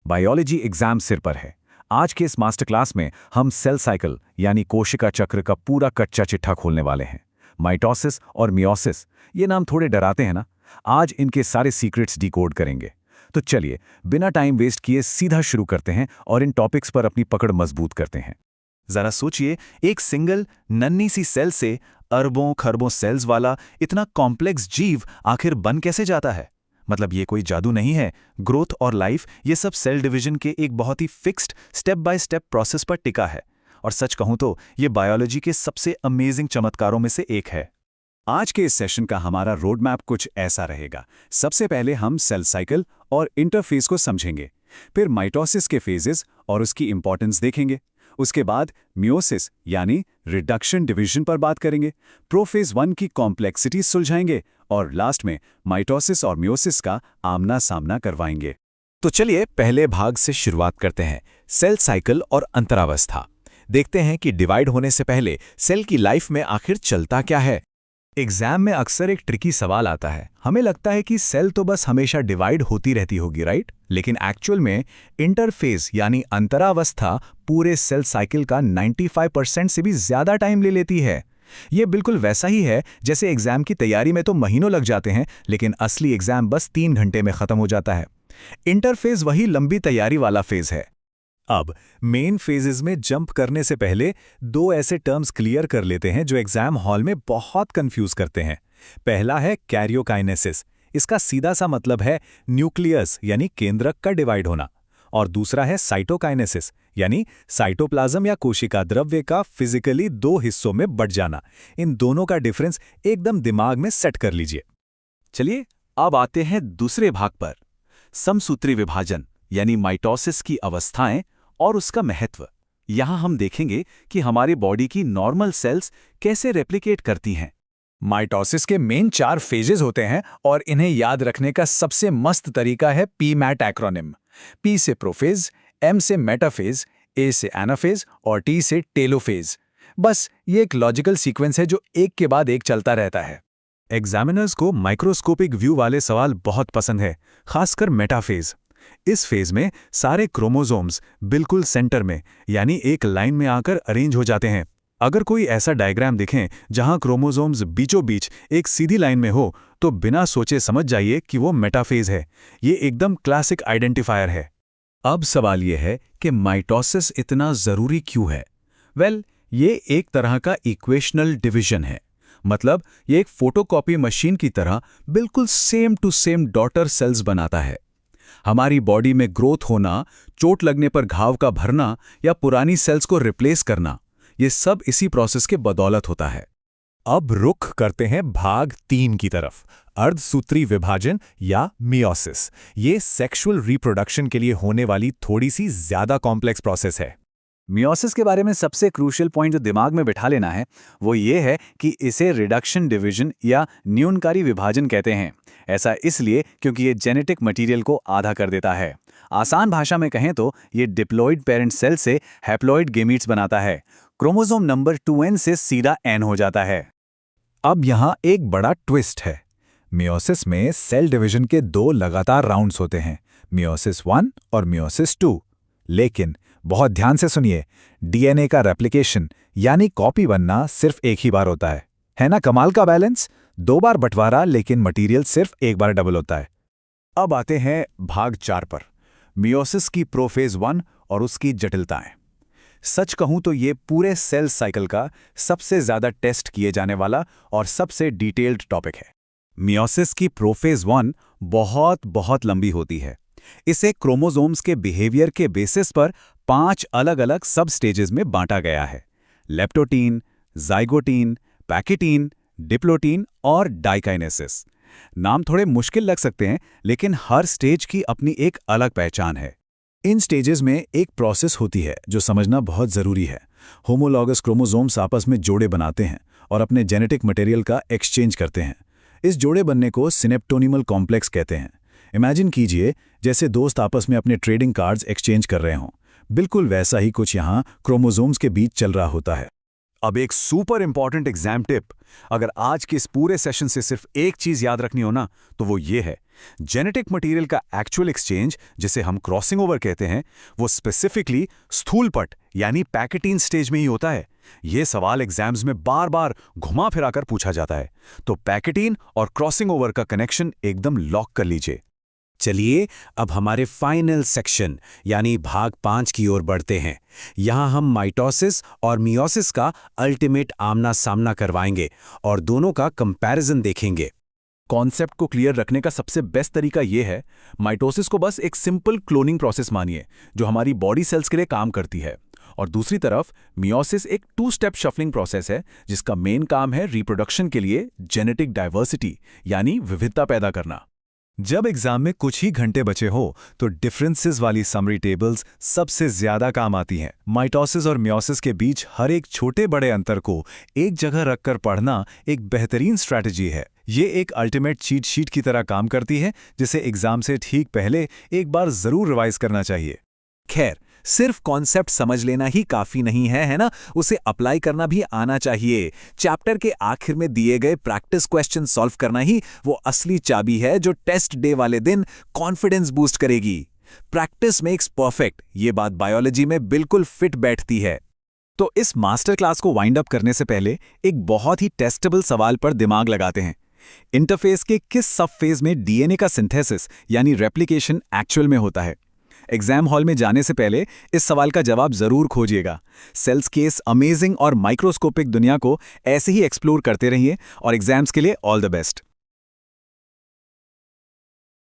Biology exam सिर पर है। आज के इस मास्टर क्लास में हम सेल साइकिल यानी कोशिका चक्र का पूरा कच्चा चिट्ठा खोलने वाले हैं। माइटोसिस और मियोसिस, ये नाम थोड़े डराते हैं ना? आज इनके सारे सीक्रेट्स डिकोड करेंगे। तो चलिए बिना टाइम वेस्ट किए सीधा शुरू करते हैं और इन टॉपिक्स पर अपनी पकड़ मजबूत करते हैं। जरा सोचिए, एक सिंगल नन्ही सी सेल से अरबों खरबों सेल्स वाला इतना कॉम्प्लेक्स जीव आखिर बन कैसे जाता है? मतलब ये कोई जादू नहीं है। ग्रोथ और लाइफ, ये सब सेल डिवीजन के एक बहुत ही fixed step by step process पर टिका है। और सच कहूं तो ये बायोलॉजी के सबसे अमेजिंग चमत्कारों में से एक है। आज के इस सेशन का हमारा रोड मैप कुछ ऐसा रहेगा। सबसे पहले हम सेल साइकिल और इंटरफेस को समझेंगे, फिर माइटोसिस के फेजेस और उसकी इंपॉर्टेंस देखेंगे। उसके बाद मियोसिस यानी रिडक्शन डिवीजन पर बात करेंगे, प्रोफेज 1 की कॉम्प्लेक्सिटी सुलझाएंगे और लास्ट में माइटोसिस और मियोसिस का आमना सामना करवाएंगे। तो चलिए पहले भाग से शुरुआत करते हैं, सेल साइकिल और अंतरावस्था। देखते हैं कि डिवाइड होने से पहले सेल की लाइफ में आखिर चलता क्या है। एग्जाम में अक्सर एक ट्रिकी सवाल आता है। हमें लगता है कि सेल तो बस हमेशा डिवाइड होती रहती होगी, राइट? लेकिन एक्चुअल में इंटरफेस यानी अंतरावस्था पूरे सेल साइकिल का 95% से भी ज्यादा टाइम ले लेती है। ये बिल्कुल वैसा ही है जैसे एग्जाम की तैयारी में तो महीनों लग जाते हैं, लेकिन असली एग्जाम बस 3 घंटे में खत्म हो जाता है। इंटरफेस वही लंबी तैयारी वाला फेज है। अब मेन फेजेस में जंप करने से पहले 2 ऐसे टर्म्स क्लियर कर लेते हैं जो एग्जाम हॉल में बहुत कंफ्यूज करते हैं। पहला है कैरियोकाइनेसिस। इसका सीधा सा मतलब है न्यूक्लियस यानी केंद्रक का डिवाइड होना। और दूसरा है साइटोकाइनेसिस यानी साइटोप्लाज्म या कोशिका द्रव्य का फिजिकली 2 हिस्सों में बट जाना। इन दोनों का डिफरेंस एकदम दिमाग में सेट कर लीजिए। चलिए अब आते हैं दूसरे भाग पर, समसूत्री विभाजन यानी माइटोसिस की अवस्थाएं और उसका महत्व। यहां हम देखेंगे कि हमारी बॉडी की नॉर्मल सेल्स कैसे रेप्लिकेट करती हैं। माइटोसिस के मेन 4 फेजेस होते हैं और इन्हें याद रखने का सबसे मस्त तरीका है पीमैट एक्रोनिम। पी से प्रोफेज, एम से मेटाफेज, ए से एनाफेज और टी से टेलोफेज। बस ये एक लॉजिकल सीक्वेंस है जो एक के बाद एक चलता रहता है। एग्जामिनर्स को माइक्रोस्कोपिक व्यू वाले सवाल बहुत पसंद है, खासकर मेटाफेज। इस फेज में सारे क्रोमोसोम्स बिल्कुल सेंटर में यानी एक लाइन में आकर अरेंज हो जाते हैं। अगर कोई ऐसा डायग्राम दिखें जहां क्रोमोसोम्स बीचों बीच एक सीधी लाइन में हो, तो बिना सोचे समझ जाइए कि वो मेटाफेज है। ये एकदम क्लासिक आइडेंटिफायर है। अब सवाल ये है कि माइटोसिस इतना जरूरी क्यों है? ये एक तरह का इक्वेशनल डिवीजन है। मतलब ये एक फोटोकॉपी मशीन की तरह बिल्कुल same to same daughter cells बनाता है। हमारी बॉडी में ग्रोथ होना, चोट लगने पर घाव का भरना या पुरानी सेल्स को रिप्लेस करना, ये सब इसी प्रोसेस के बदौलत होता है। अब रुख करते हैं भाग 3 की तरफ, अर्धसूत्री विभाजन या मियोसिस। ये सेक्सुअल रिप्रोडक्शन के लिए होने वाली थोड़ी सी ज्यादा कॉम्प्लेक्स प्रोसेस है। मियोसिस के बारे में सबसे क्रूशियल पॉइंट जो दिमाग में बिठा लेना है वो ये है कि इसे रिडक्शन डिवीजन या न्यूनकारी विभाजन कहते हैं। ऐसा इसलिए क्योंकि ये जेनेटिक मटेरियल को आधा कर देता है। आसान भाषा में कहें तो ये डिप्लॉइड पेरेंट सेल से हैप्लॉइड गेमीट्स बनाता है। क्रोमोसोम नंबर 2n से सीधा n हो जाता है। अब यहाँ एक बड़ा ट्विस्ट है। मियोसिस में सेल डिवीजन के 2 लगातार राउंड्स होते हैं, मियोसिस 1 और मियोसिस 2। लेकिन बहुत ध्यान से सुनिए, डीएनए का रेप्लिकेशन यानी कॉपी बनना सिर्फ एक ही बार होता है ना? कमाल का बैलेंस। 2 बार बंटवारा लेकिन मटेरियल सिर्फ एक बार डबल होता है। अब आते हैं भाग 4 पर, मियोसिस की प्रोफेज 1 और उसकी जटिलताएं। सच कहूं तो ये पूरे सेल साइकिल का सबसे ज्यादा टेस्ट किए जाने वाला और सबसे डिटेल्ड टॉपिक है। मियोसिस की प्रोफेज 1 बहुत लंबी होती है। इसे क्रोमोसोम्स के बिहेवियर के बेसिस पर 5 अलग अलग सब स्टेजेस में बांटा गया है: लेप्टोटीन, जाइगोटीन, पैकेटीन, डिप्लोटीन और डाइकाइनेसिस। नाम थोड़े मुश्किल लग सकते हैं, लेकिन हर स्टेज की अपनी एक अलग पहचान है। इन स्टेजेस में एक प्रोसेस होती है जो समझना बहुत जरूरी है। होमोलॉगस क्रोमोसोम्स आपस में जोड़े बनाते हैं और अपने जेनेटिक मटेरियल का एक्सचेंज करते हैं। इस जोड़े बनने को सिनेप्टोनिमल कॉम्प्लेक्स कहते हैं। इमेजिन कीजिए जैसे दोस्त आपस में अपने ट्रेडिंग कार्ड्स एक्सचेंज कर रहे हों। बिल्कुल वैसा ही कुछ यहाँ क्रोमोसोम्स के बीच चल रहा होता है। अब एक सुपर इंपॉर्टेंट एग्जाम टिप, अगर आज के इस पूरे सेशन से सिर्फ एक चीज याद रखनी हो ना, तो वो ये है जेनेटिक मटेरियल का एक्चुअल एक्सचेंज, जिसे हम क्रॉसिंग ओवर कहते हैं, वो स्पेसिफिकली स्थूलपट यानी पैकेटीन स्टेज में ही होता है। ये सवाल एग्जाम्स में बार बार घुमा फिराकर पूछा जाता है, तो पैकेटीन और क्रॉसिंग ओवर का कनेक्शन एकदम लॉक कर लीजिए। चलिए अब हमारे फाइनल सेक्शन यानी भाग 5 की ओर बढ़ते हैं। यहाँ हम माइटोसिस और मियोसिस का अल्टीमेट आमना सामना करवाएंगे और दोनों का कंपैरिजन देखेंगे। कॉन्सेप्ट को क्लियर रखने का सबसे बेस्ट तरीका यह है, माइटोसिस को बस एक सिंपल क्लोनिंग प्रोसेस मानिए जो हमारी बॉडी सेल्स के लिए काम करती है, और दूसरी तरफ मियोसिस एक 2 स्टेप शफलिंग प्रोसेस है जिसका मेन काम है रिप्रोडक्शन के लिए जेनेटिक डाइवर्सिटी यानी विविधता पैदा करना। जब एग्जाम में कुछ ही घंटे बचे हो तो डिफरेंसेस वाली समरी टेबल्स सबसे ज्यादा काम आती हैं। माइटोसिस और मियोसिस के बीच हर एक छोटे बड़े अंतर को एक जगह रखकर पढ़ना एक बेहतरीन स्ट्रैटेजी है। ये एक अल्टीमेट चीट शीट की तरह काम करती है जिसे एग्जाम से ठीक पहले एक बार जरूर रिवाइज करना चाहिए। खैर, सिर्फ कॉन्सेप्ट समझ लेना ही काफी नहीं है ना, उसे अप्लाई करना भी आना चाहिए। चैप्टर के आखिर में दिए गए प्रैक्टिस क्वेश्चन सॉल्व करना ही वो असली चाबी है जो टेस्ट डे वाले दिन कॉन्फिडेंस बूस्ट करेगी। प्रैक्टिस मेक्स परफेक्ट, ये बात बायोलॉजी में बिल्कुल फिट बैठती है। तो इस मास्टर क्लास को वाइंड अप करने से पहले एक बहुत ही टेस्टेबल सवाल पर दिमाग लगाते हैं। इंटरफेस के किस सब फेज में डीएनए का सिंथेसिस यानी रेप्लिकेशन एक्चुअल में होता है? एग्जाम हॉल में जाने से पहले इस सवाल का जवाब जरूर खोजिएगा। सेल्स के इस अमेजिंग और माइक्रोस्कोपिक दुनिया को ऐसे ही एक्सप्लोर करते रहिए और एग्जाम्स के लिए ऑल द बेस्ट।